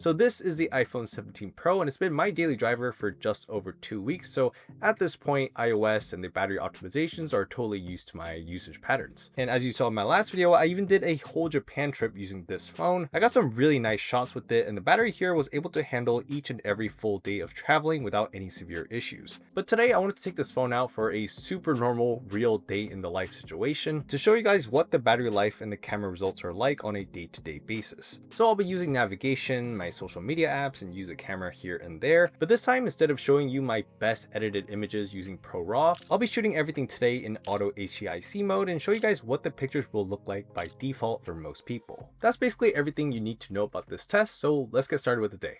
So this is the iPhone 17 Pro and it's been my daily driver for just over 2 weeks. So at this point, iOS and the battery optimizations are totally used to my usage patterns. And as you saw in my last video, I even did a whole Japan trip using this phone. I got some really nice shots with it and the battery here was able to handle each and every full day of traveling without any severe issues. But today I wanted to take this phone out for a super normal real day in the life situation to show you guys what the battery life and the camera results are like on a day-to-day basis. So I'll be using navigation, my social media apps, and use a camera here and there. But this time, instead of showing you my best edited images using Pro Raw, I'll be shooting everything today in auto HEIC mode and show you guys what the pictures will look like by default for most people. That's basically everything you need to know about this test, so let's get started with the day.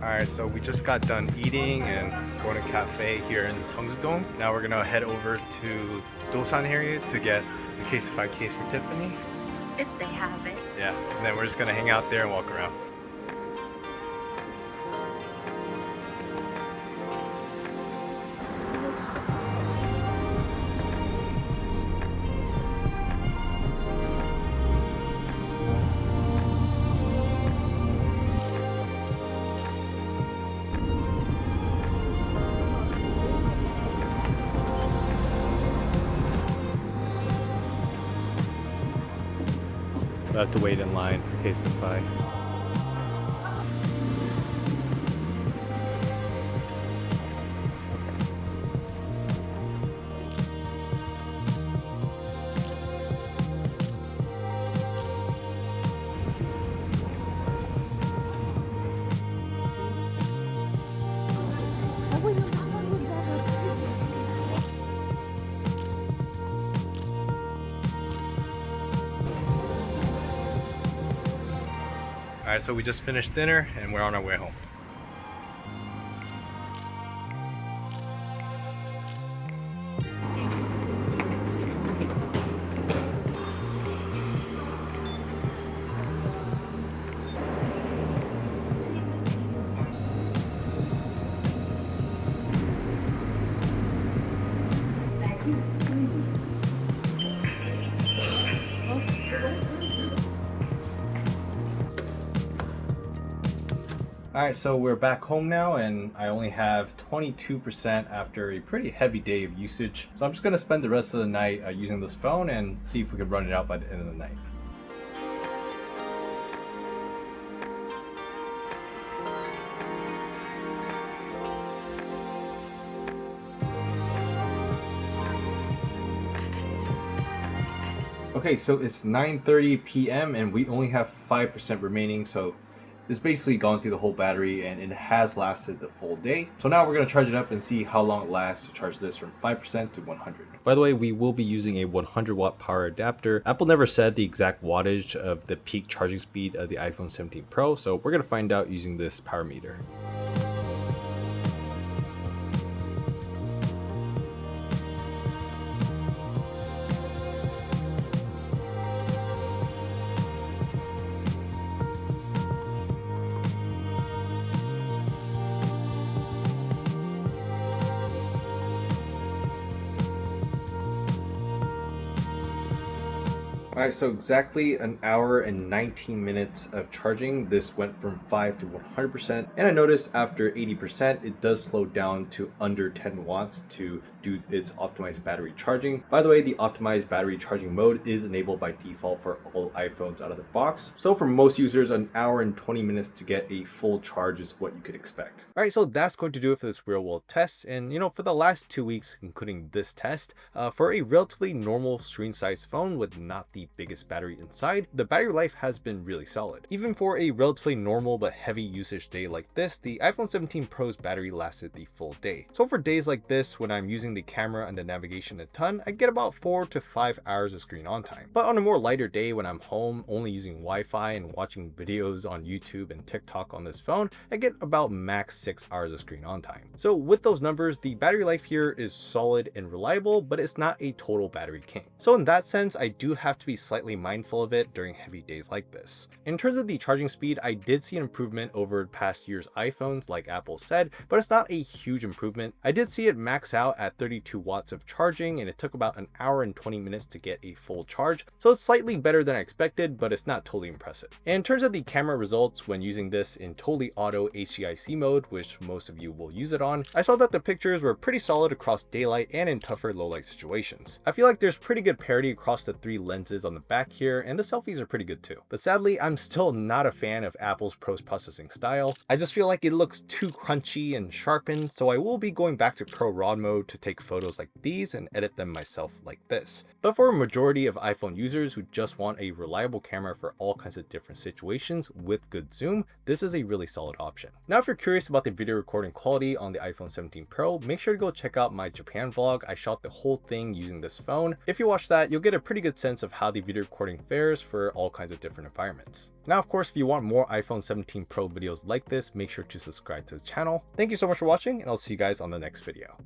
Alright, so we just got done eating and going to a cafe here in Seongsu-dong. Now we're gonna head over to Dosan area to get a case of 5 case for Tiffany. If they have it. Yeah, and then we're just gonna hang out there and walk around. I have to wait in line for case of 5. Alright, so we just finished dinner and we're on our way home. Alright, so we're back home now and I only have 22% after a pretty heavy day of usage. So I'm just going to spend the rest of the night using this phone and see if we can run it out by the end of the night. Okay, so it's 9:30 p.m. and we only have 5% remaining, so it's basically gone through the whole battery and it has lasted the full day. So now we're going to charge it up and see how long it lasts to charge this from 5% to 100. By the way, we will be using a 100 watt power adapter. Apple never said the exact wattage of the peak charging speed of the iPhone 17 Pro, so we're going to find out using this power meter. Alright, so exactly an hour and 19 minutes of charging. This went from 5 to 100%. And I noticed after 80%, it does slow down to under 10 watts to do its optimized battery charging. By the way, the optimized battery charging mode is enabled by default for all iPhones out of the box. So for most users, an hour and 20 minutes to get a full charge is what you could expect. Alright, so that's going to do it for this real world test. And for the last 2 weeks, including this test, for a relatively normal screen size phone with not the biggest battery inside, the battery life has been really solid. Even for a relatively normal but heavy usage day like this, the iPhone 17 Pro's battery lasted the full day. So for days like this, when I'm using the camera and the navigation a ton, I get about 4 to 5 hours of screen on time. But on a more lighter day when I'm home, only using Wi-Fi and watching videos on YouTube and TikTok on this phone, I get about max 6 hours of screen on time. So with those numbers, the battery life here is solid and reliable, but it's not a total battery king. So in that sense, I do have to be slightly mindful of it during heavy days like this. In terms of the charging speed, I did see an improvement over past year's iPhones like Apple said, but it's not a huge improvement. I did see it max out at 32 watts of charging and it took about an hour and 20 minutes to get a full charge. So it's slightly better than I expected, but it's not totally impressive. And in terms of the camera results when using this in totally auto HDIC mode, which most of you will use it on, I saw that the pictures were pretty solid across daylight and in tougher low light situations. I feel like there's pretty good parity across the 3 lenses on the back here, and the selfies are pretty good too. But sadly, I'm still not a fan of Apple's post-processing style. I just feel like it looks too crunchy and sharpened, so I will be going back to Pro RAW mode to take photos like these and edit them myself like this. But for a majority of iPhone users who just want a reliable camera for all kinds of different situations with good zoom, this is a really solid option. Now, if you're curious about the video recording quality on the iPhone 17 Pro, make sure to go check out my Japan vlog. I shot the whole thing using this phone. If you watch that, you'll get a pretty good sense of how the video recording fares for all kinds of different environments. Now, of course, if you want more iPhone 17 Pro videos like this, make sure to subscribe to the channel. Thank you so much for watching, and I'll see you guys on the next video.